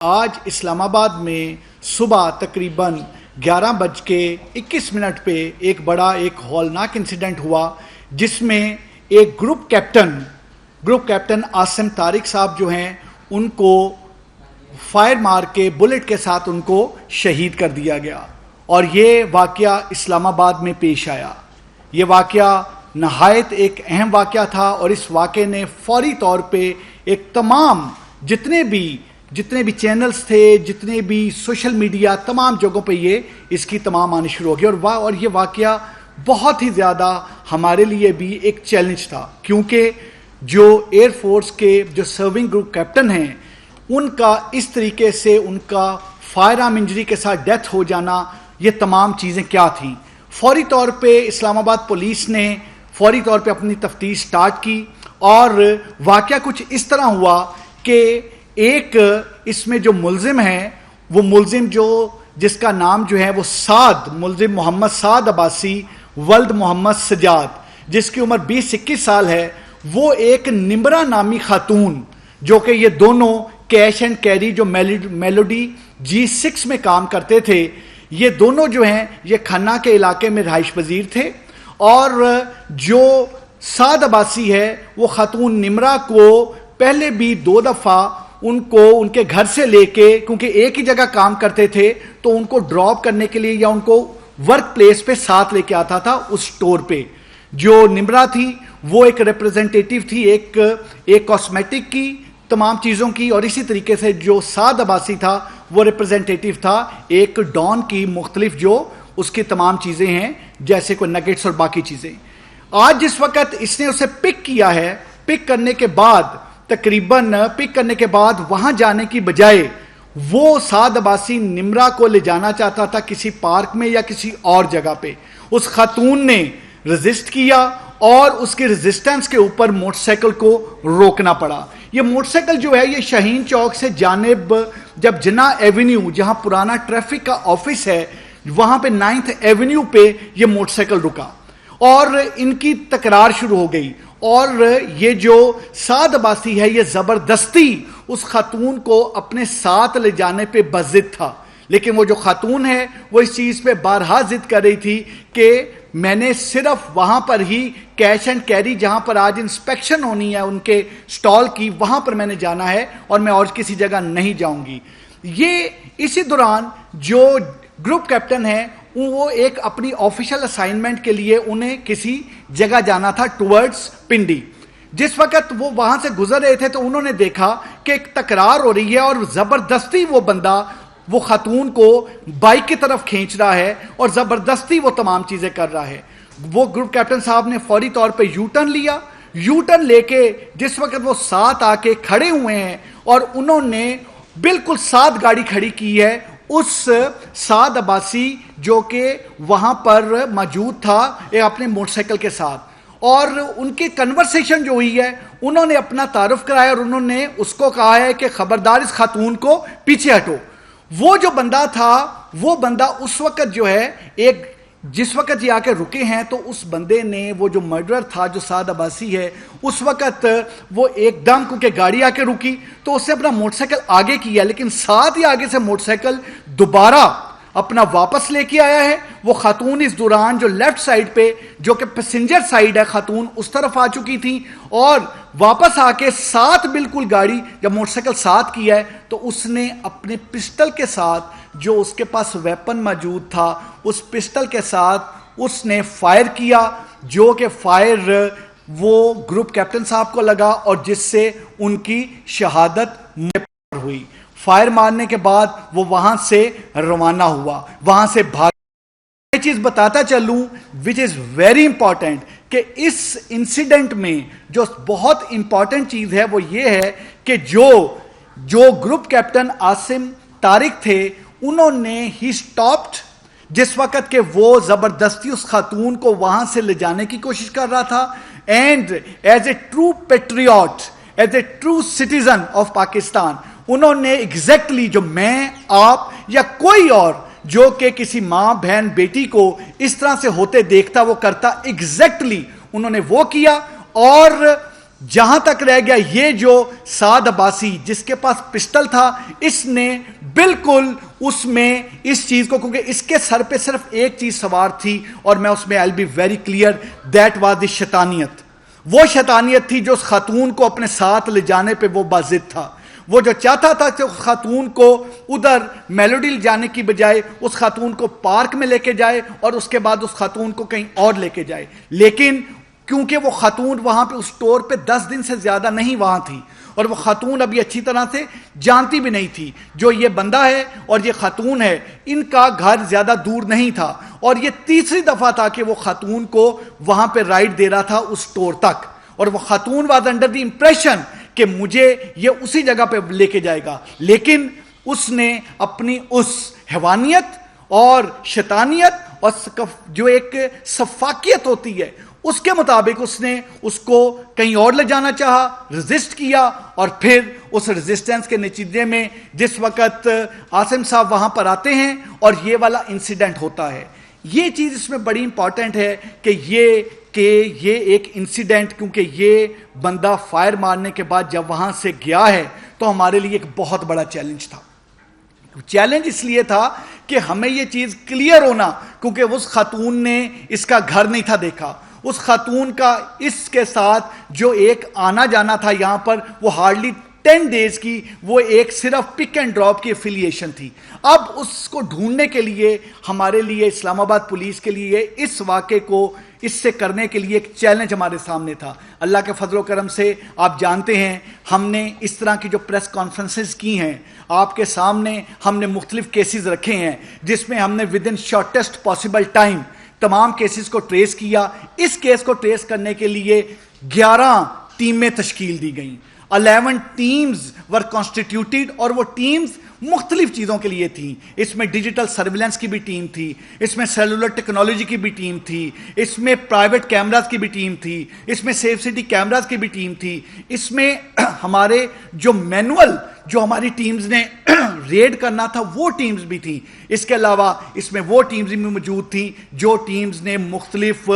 آج اسلام آباد میں صبح تقریباً 11:21 پہ ایک بڑا ہولناک انسیڈنٹ ہوا جس میں ایک گروپ کیپٹن عاصم طارق صاحب جو ہیں ان کو فائر مار کے بلٹ کے ساتھ ان کو شہید کر دیا گیا، اور یہ واقعہ اسلام آباد میں پیش آیا۔ یہ واقعہ نہایت ایک اہم واقعہ تھا، اور اس واقعے نے فوری طور پہ ایک تمام جتنے بھی چینلز تھے، جتنے بھی سوشل میڈیا، تمام جگہوں پہ اس کی تمام آنی شروع ہو گئی، اور یہ واقعہ بہت ہی زیادہ ہمارے لیے بھی ایک چیلنج تھا، کیونکہ جو ایئر فورس کے جو سرونگ گروپ کیپٹن ہیں ان کا اس طریقے سے ان کا فائر آرم انجری کے ساتھ ڈیتھ ہو جانا، یہ تمام چیزیں کیا تھیں۔ فوری طور پہ اسلام آباد پولیس نے فوری طور پہ اپنی تفتیش سٹارٹ کی، اور واقعہ کچھ اس طرح ہوا کہ ایک اس میں جو ملزم ہے، وہ ملزم جس کا نام جو ہے وہ ملزم محمد سعد عباسی ولد محمد سجاد، جس کی عمر 20-21 سال ہے، وہ ایک نمرا نامی خاتون، جو کہ یہ دونوں کیش اینڈ کیری جو میلوڈی G6 میں کام کرتے تھے، یہ دونوں جو ہیں یہ کھنہ کے علاقے میں رہائش پذیر تھے، اور جو سعد عباسی ہے وہ خاتون نمرا کو پہلے بھی 2 دفعہ ان کو ان کے گھر سے لے کے، کیونکہ ایک ہی جگہ کام کرتے تھے، تو ان کو ڈراپ کرنے کے لیے یا ان کو ورک پلیس پہ ساتھ لے کے آتا تھا اس سٹور پہ۔ جو نمرا تھی وہ ایک ریپرزنٹیٹیو تھی ایک کاسمیٹک کی، تمام چیزوں کی، اور اسی طریقے سے جو سعد عباسی تھا وہ ریپرزنٹیٹیو تھا ایک ڈان کی، مختلف جو اس کی تمام چیزیں ہیں جیسے کوئی نگیٹس اور باقی چیزیں۔ آج جس وقت اس نے اسے پک کیا ہے، پک کرنے کے بعد وہاں جانے کی بجائے وہ سعد عباسی نمرا کو لے جانا چاہتا تھا کسی پارک میں یا کسی اور جگہ پہ۔ اس خاتون نے ریزسٹ کیا، اور اس کے ریزسٹنس کے اوپر موٹر سائیکل کو روکنا پڑا۔ یہ موٹر سائیکل جو ہے یہ شاہین چوک سے جانب جب جناح ایونیو، جہاں پرانا ٹریفک کا آفس ہے، وہاں پہ 9th ایونیو پہ یہ موٹر سائیکل رکا، اور ان کی تکرار شروع ہو گئی، اور یہ جو سعد عباسی ہے یہ زبردستی اس خاتون کو اپنے ساتھ لے جانے پہ بضد تھا، لیکن وہ جو خاتون ہے وہ اس چیز پہ بارہا ضد کر رہی تھی کہ میں نے صرف وہاں پر ہی کیش اینڈ کیری، جہاں پر آج انسپیکشن ہونی ہے ان کے سٹال کی، وہاں پر میں نے جانا ہے، اور میں اور کسی جگہ نہیں جاؤں گی۔ یہ اسی دوران جو گروپ کیپٹن ہے وہ ایک اپنی آفیشل اسائنمنٹ کے لیے انہیں کسی جگہ جانا تھا ٹورڈز پنڈی۔ جس وقت وہ وہاں سے گزر رہے تھے تو انہوں نے دیکھا کہ ایک تکرار ہو رہی ہے، اور زبردستی وہ بندہ وہ خاتون کو بائک کی طرف کھینچ رہا ہے، اور زبردستی وہ تمام چیزیں کر رہا ہے۔ وہ گروپ کیپٹن صاحب نے فوری طور پہ یو ٹرن لے کے جس وقت وہ ساتھ آ کے کھڑے ہوئے ہیں، اور انہوں نے بالکل ساتھ گاڑی کھڑی کی ہے اس سعد عباسی جو کہ وہاں پر موجود تھا اپنے موٹر سائیکل کے ساتھ، اور ان کی کنورسیشن جو ہوئی ہے، انہوں نے اپنا تعارف کرایا، اور انہوں نے اس کو کہا ہے کہ خبردار اس خاتون کو پیچھے ہٹو۔ وہ جو بندہ تھا، وہ بندہ اس وقت جو ہے جس وقت یہ آ کے رکے ہیں، تو اس بندے نے، وہ جو مرڈرر تھا جو سعد عباسی ہے، اس وقت وہ ایک دم کیونکہ گاڑی آ کے رکی تو اس نے اپنا موٹر سائیکل آگے کیا، لیکن ساتھ ہی آگے سے موٹر سائیکل دوبارہ اپنا واپس لے کے آیا ہے۔ وہ خاتون اس دوران جو لیفٹ سائیڈ پہ، جو کہ پیسنجر سائیڈ ہے، خاتون اس طرف آ چکی تھی، اور واپس آ کے ساتھ بالکل گاڑی جب موٹر سائیکل ساتھ کیا ہے تو اس نے اپنے پسٹل کے ساتھ، جو اس کے پاس ویپن موجود تھا، اس پسٹل کے ساتھ اس نے فائر کیا، جو کہ فائر وہ گروپ کیپٹن صاحب کو لگا، اور جس سے ان کی شہادت ہوئی۔ فائر مارنے کے بعد وہ وہاں سے روانہ ہوا، وہاں سے بھاگ۔ یہ چیز بتاتا چلوں which is very important کہ اس انسیڈنٹ میں جو بہت امپورٹنٹ چیز ہے وہ یہ ہے کہ جو گروپ کیپٹن عاصم طارق تھے، انہوں نے ہی سٹاپڈ جس وقت کہ وہ زبردستی اس خاتون کو وہاں سے لے جانے کی کوشش کر رہا تھا، and as a true Patriot, as a true citizen of Pakistan, انہوں نے ایگزیکٹلی جو میں، آپ یا کوئی اور جو کہ کسی ماں، بہن، بیٹی کو اس طرح سے ہوتے دیکھتا وہ کرتا، ایگزیکٹلی انہوں نے وہ کیا، اور جہاں تک رہ گیا یہ جو سعد عباسی جس کے پاس پسٹل تھا، اس نے بالکل اس میں اس چیز کو، کیونکہ اس کے سر پہ صرف ایک چیز سوار تھی، اور میں اس میں I'll be very clear that was the شیطانیت. وہ شیطانیت تھی جو اس خاتون کو اپنے ساتھ لے جانے پہ وہ باضد تھا. وہ جو چاہتا تھا کہ اس خاتون کو ادھر میلوڈی لے جانے کی بجائے اس خاتون کو پارک میں لے کے جائے اور اس کے بعد اس خاتون کو کہیں اور لے کے جائے. لیکن کیونکہ وہ خاتون وہاں پہ اس سٹور پہ 10 دن سے زیادہ نہیں وہاں تھی، اور وہ خاتون ابھی اچھی طرح سے جانتی بھی نہیں تھی جو یہ بندہ ہے اور یہ خاتون ہے، ان کا گھر زیادہ دور نہیں تھا، اور یہ تیسری دفعہ تھا کہ وہ خاتون کو وہاں پہ رائڈ دے رہا تھا اس سٹور تک، اور وہ خاتون واز انڈر دی امپریشن کہ مجھے یہ اسی جگہ پہ لے کے جائے گا. لیکن اس نے اپنی اس حیوانیت اور شیطانیت اور جو ایک سفاکیت ہوتی ہے اس کے مطابق اس نے اس کو کہیں اور لے جانا چاہا، ریزسٹ کیا، اور پھر اس ریزسٹنس کے نتیجے میں جس وقت عاصم صاحب وہاں پر آتے ہیں اور یہ والا انسیڈنٹ ہوتا ہے. یہ چیز اس میں بڑی امپورٹنٹ ہے کہ یہ ایک انسیڈنٹ، کیونکہ یہ بندہ فائر مارنے کے بعد جب وہاں سے گیا ہے تو ہمارے لیے ایک بہت بڑا چیلنج تھا. چیلنج اس لیے تھا کہ ہمیں یہ چیز کلیئر ہونا، کیونکہ اس خاتون نے اس کا گھر نہیں تھا دیکھا، اس خاتون کا اس کے ساتھ جو ایک آنا جانا تھا یہاں پر وہ ہارڈلی 10 ڈیز کی، وہ ایک صرف پک اینڈ ڈراپ کی افیلیشن تھی. اب اس کو ڈھونڈنے کے لیے ہمارے لیے اسلام آباد پولیس کے لیے اس واقعے کو اس سے کرنے کے لیے ایک چیلنج ہمارے سامنے تھا. اللہ کے فضل و کرم سے آپ جانتے ہیں ہم نے اس طرح کی جو پریس کانفرنسز کی ہیں، آپ کے سامنے ہم نے مختلف کیسز رکھے ہیں جس میں ہم نے with in shortest possible time تمام کیسز کو ٹریس کیا. اس کیس کو ٹریس کرنے کے لیے 11 ٹیمیں تشکیل دی گئیں. 11 ٹیمز ور کانسٹیٹیوٹیڈ، اور وہ ٹیمز مختلف چیزوں کے لیے تھیں. اس میں ڈیجیٹل سرویلنس کی بھی ٹیم تھی، اس میں سیلولر ٹیکنالوجی کی بھی ٹیم تھی، اس میں پرائیویٹ کیمراز کی بھی ٹیم تھی، اس میں سیف سٹی کیمراز کی بھی ٹیم تھی، اس میں ہمارے جو مینول جو ہماری ٹیمز نے ریڈ کرنا تھا وہ ٹیمز بھی تھیں. اس کے علاوہ اس میں وہ ٹیمز بھی موجود تھیں جو ٹیمز نے مختلف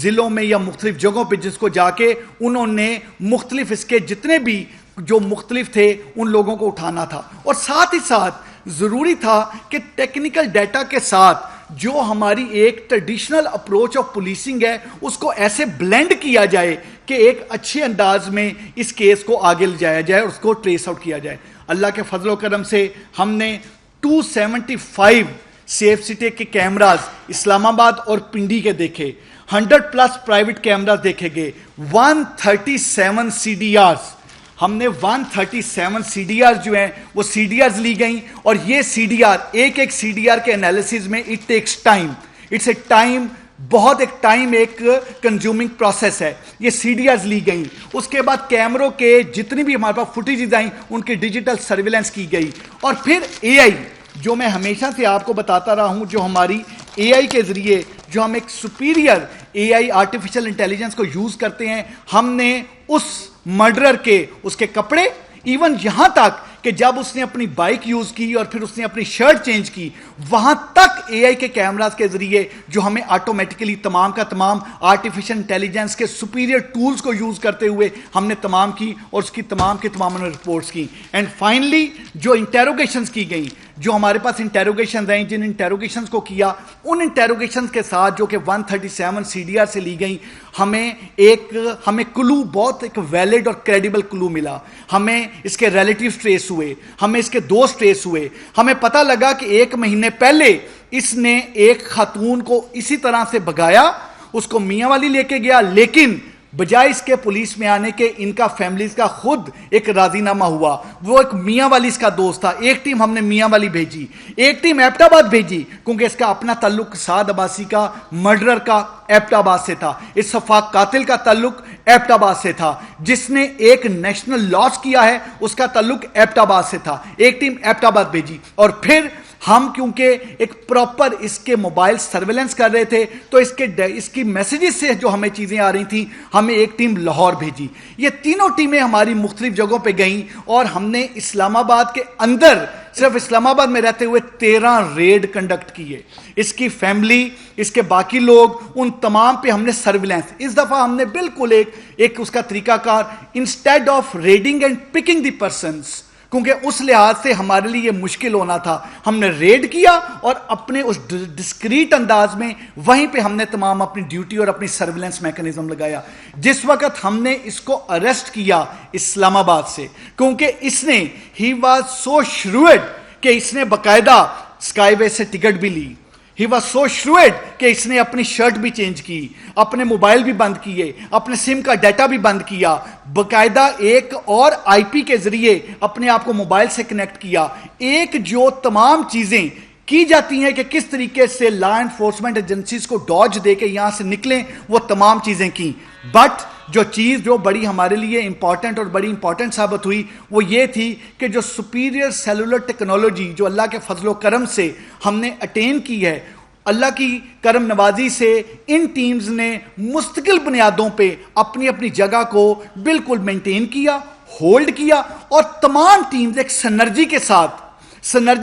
ضلعوں میں یا مختلف جگہوں پہ جس کو جا کے انہوں نے مختلف اس کے جتنے بھی جو مختلف تھے ان لوگوں کو اٹھانا تھا. اور ساتھ ہی ساتھ ضروری تھا کہ ٹیکنیکل ڈیٹا کے ساتھ جو ہماری ایک ٹریڈیشنل اپروچ آف پولیسنگ ہے اس کو ایسے بلینڈ کیا جائے کہ ایک اچھے انداز میں اس کیس کو آگے لے جایا جائے اور اس کو ٹریس آؤٹ کیا جائے. اللہ کے فضل و کرم سے ہم نے 275 سیف سٹی کے کیمراز اسلام آباد اور پنڈی کے دیکھے، 100+ پرائیویٹ کیمراز دیکھے گئے، 137 CDRs. ہم نے 137 CDRs جو ہیں وہ CDRs لی گئیں، اور یہ CDR ایک CDR کے انالیسز میں it takes time, it's a time, بہت ایک ٹائم ایک کنزیومنگ پروسیس ہے. یہ CDRs لی گئیں. اس کے بعد کیمروں کے جتنی بھی ہمارے پاس فوٹیجز آئیں ان کی ڈیجیٹل سرویلنس کی گئی. اور پھر AI جو میں ہمیشہ سے آپ کو بتاتا رہا ہوں، جو ہماری AI کے ذریعے جو ہم ایک سپیریئر AI آرٹیفیشل انٹیلیجنس کو یوز کرتے ہیں، ہم نے اس مرڈرر کے اس کے کپڑے، ایون یہاں تک کہ جب اس نے اپنی بائک یوز کی اور پھر اس نے اپنی شرٹ چینج کی، وہاں تک AI کے کیمراز کے ذریعے جو ہمیں آٹومیٹکلی تمام کا تمام آرٹیفیشل انٹیلیجنس کے سپیریئر ٹولز کو یوز کرتے ہوئے ہم نے تمام کی، اور اس کی تمام کی تمام رپورٹس کی. اینڈ فائنلی جو انٹیروگیشنز کی گئیں، جو ہمارے پاس انٹیروگیشنز ہیں، جن انٹیروگیشنز کو کیا، ان انٹیروگیشنز کے ساتھ جو کہ 137 CDR سے لی گئیں، ہمیں کلو، بہت ایک ویلڈ اور کریڈیبل کلو ملا. ہمیں اس کے ریلیٹیوز ٹریس ہوئے، ہمیں اس کے دوست ٹریس ہوئے. ہمیں پتہ لگا کہ 1 مہینے پہلے اس نے ایک خاتون کو اسی طرح سے بھگایا، اس کو میاں والی لے کے گیا، لیکن بجائے اس کے پولیس میں آنے کے ان کا فیملیز کا خود ایک راضی نامہ ہوا. وہ ایک میاں والی اس کا دوست تھا. ایک ٹیم ہم نے میاں والی بھیجی، ایک ٹیم ایبٹ آباد بھیجی، کیونکہ اس کا اپنا تعلق سعد عباسی کا مرڈرر کا ایبٹ آباد سے تھا، اس شفاق قاتل کا تعلق ایبٹ آباد سے تھا، جس نے ایک نیشنل لاس کیا ہے اس کا تعلق ایبٹ آباد سے تھا. ایک ٹیم ایبٹ آباد بھیجی. اور پھر ہم کیونکہ ایک پراپر اس کے موبائل سرویلنس کر رہے تھے تو اس کی میسیجز سے جو ہمیں چیزیں آ رہی تھیں، ہمیں ایک ٹیم لاہور بھیجی. یہ تینوں ٹیمیں ہماری مختلف جگہوں پہ گئیں اور ہم نے اسلام آباد کے اندر صرف اسلام آباد میں رہتے ہوئے 13 ریڈ کنڈکٹ کیے. اس کی فیملی, اس کے باقی لوگ, ان تمام پہ ہم نے سرویلنس. اس دفعہ ہم نے بالکل ایک اس کا طریقہ کار, instead of reading and picking the persons, کیونکہ اس لحاظ سے ہمارے لیے یہ مشکل ہونا تھا, ہم نے ریڈ کیا اور اپنے اس ڈسکریٹ انداز میں وہیں پہ ہم نے تمام اپنی ڈیوٹی اور اپنی سرویلنس میکنزم لگایا. جس وقت ہم نے اس کو اریسٹ کیا اسلام آباد سے, کیونکہ اس نے ہی واز سو شروئڈ کہ اس نے باقاعدہ اسکائی وے سے ٹکٹ بھی لی. ہی واز سو شروئڈ کہ اس نے اپنی شرٹ بھی چینج کی, اپنے موبائل بھی بند کیے, اپنے سم کا ڈیٹا بھی بند کیا, باقاعدہ ایک اور آئی پی کے ذریعے اپنے آپ کو موبائل سے کنیکٹ کیا. ایک جو تمام چیزیں کی جاتی ہیں کہ کس طریقے سے لا انفورسمنٹ ایجنسیز کو ڈاج دے کے یہاں سے نکلیں, وہ تمام چیزیں کی. بٹ جو چیز جو بڑی ہمارے لیے امپورٹنٹ اور بڑی امپورٹنٹ ثابت ہوئی وہ یہ تھی کہ جو سپیریئر سیلولر ٹیکنالوجی جو اللہ کے فضل و کرم سے ہم نے اٹین کی ہے, اللہ کی کرم نوازی سے ان ٹیمز نے مستقل بنیادوں پہ اپنی اپنی جگہ کو بالکل مینٹین کیا, ہولڈ کیا, اور تمام ٹیمز ایک سنرجی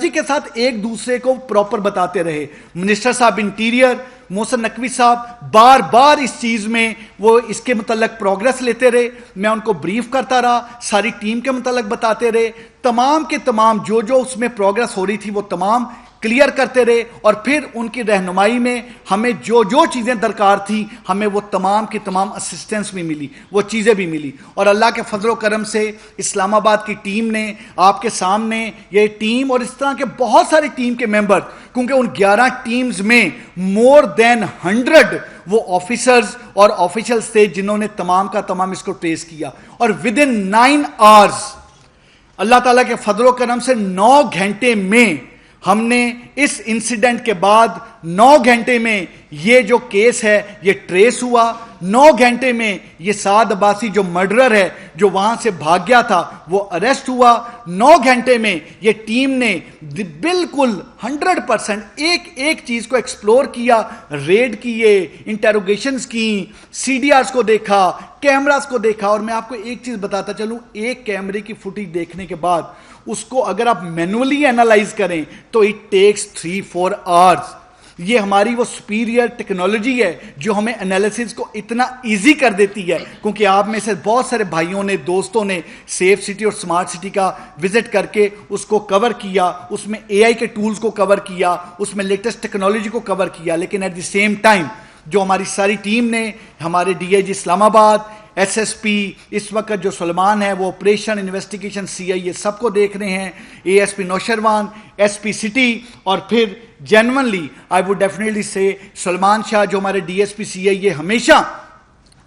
کے ساتھ ایک دوسرے کو پراپر بتاتے رہے. منسٹر صاحب انٹیریئر محسن نقوی صاحب بار بار اس چیز میں وہ اس کے متعلق پروگرس لیتے رہے, میں ان کو بریف کرتا رہا, ساری ٹیم کے متعلق بتاتے رہے, تمام کے تمام جو اس میں پروگرس ہو رہی تھی وہ تمام کلیئر کرتے رہے, اور پھر ان کی رہنمائی میں ہمیں جو چیزیں درکار تھی ہمیں وہ تمام کی تمام اسسٹنس بھی ملی, وہ چیزیں بھی ملی. اور اللہ کے فضل و کرم سے اسلام آباد کی ٹیم نے آپ کے سامنے یہ ٹیم اور اس طرح کے بہت ساری ٹیم کے ممبر, کیونکہ ان 11 ٹیمز میں مور دین 100 وہ آفیسرز اور آفیشلز تھے جنہوں نے تمام کا تمام اس کو ٹریس کیا, اور ود ان 9 آورز اللہ تعالیٰ کے فضل و کرم سے 9 گھنٹے میں ہم نے اس انسیڈنٹ کے بعد 9 گھنٹے میں یہ جو کیس ہے یہ ٹریس ہوا. 9 گھنٹے میں یہ سعد عباسی جو مرڈرر ہے جو وہاں سے بھاگ گیا تھا وہ اریسٹ ہوا. 9 گھنٹے میں یہ ٹیم نے بالکل 100% ایک چیز کو ایکسپلور کیا, ریڈ کیے, انٹیروگیشنز کی, سی ڈی آرز کو دیکھا, کیمراز کو دیکھا. اور میں آپ کو ایک چیز بتاتا چلوں, ایک کیمرے کی فوٹیج دیکھنے کے بعد اس کو اگر آپ مینولی اینالائز کریں تو اٹ ٹیکس 3-4 آورز. یہ ہماری وہ سپیریئر ٹیکنالوجی ہے جو ہمیں انالیسز کو اتنا ایزی کر دیتی ہے, کیونکہ آپ میں سے بہت سارے بھائیوں نے, دوستوں نے سیف سٹی اور سمارٹ سٹی کا وزٹ کر کے اس کو کور کیا, اس میں اے آئی کے ٹولز کو کور کیا, اس میں لیٹسٹ ٹیکنالوجی کو کور کیا. لیکن ایٹ دی سیم ٹائم جو ہماری ساری ٹیم نے, ہمارے ڈی آئی جی اسلام آباد, ایس ایس پی اس وقت جو سلمان ہے وہ آپریشن انویسٹیگیشن سی آئی یہ سب کو دیکھ رہے ہیں, A S P Nosherwan, S P city, اور پھر جینونلی آئی وڈ ڈیفینیٹلی سے سلمان شاہ جو ہمارے ڈی ایس پی سی آئی یہ ہمیشہ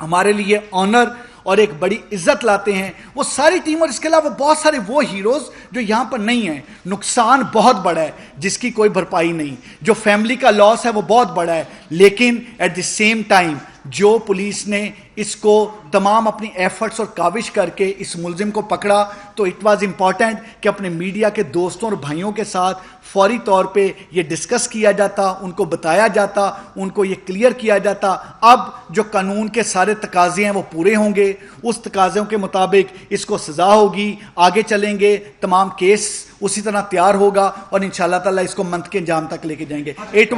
ہمارے لیے آنر اور ایک بڑی عزت لاتے ہیں. وہ ساری ٹیم اور اس کے علاوہ بہت سارے وہ ہیروز جو یہاں پر نہیں ہیں. نقصان بہت بڑا ہے جس کی کوئی بھرپائی نہیں, جو فیملی کا لاس ہے وہ بہت بڑا ہے, لیکن ایٹ دی سیم ٹائم جو پولیس نے اس کو تمام اپنی ایفرٹس اور کاوش کر کے اس ملزم کو پکڑا, تو اٹ واز امپورٹنٹ کہ اپنے میڈیا کے دوستوں اور بھائیوں کے ساتھ فوری طور پہ یہ ڈسکس کیا جاتا, ان کو بتایا جاتا, ان کو یہ کلیئر کیا جاتا. اب جو قانون کے سارے تقاضے ہیں وہ پورے ہوں گے, اس تقاضوں کے مطابق اس کو سزا ہوگی, آگے چلیں گے, تمام کیس اسی طرح تیار ہوگا, اور انشاءاللہ تعالیٰ اس کو منتھ کے انجام تک لے کے جائیں گے. It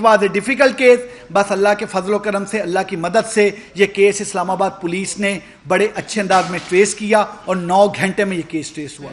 was a difficult case, بس اللہ کے فضل و کرم سے, اللہ کی مدد سے یہ کیس اسلام آباد پولیس نے بڑے اچھے انداز میں ٹریس کیا, اور 9 گھنٹے میں یہ کیس ٹریس ہوا.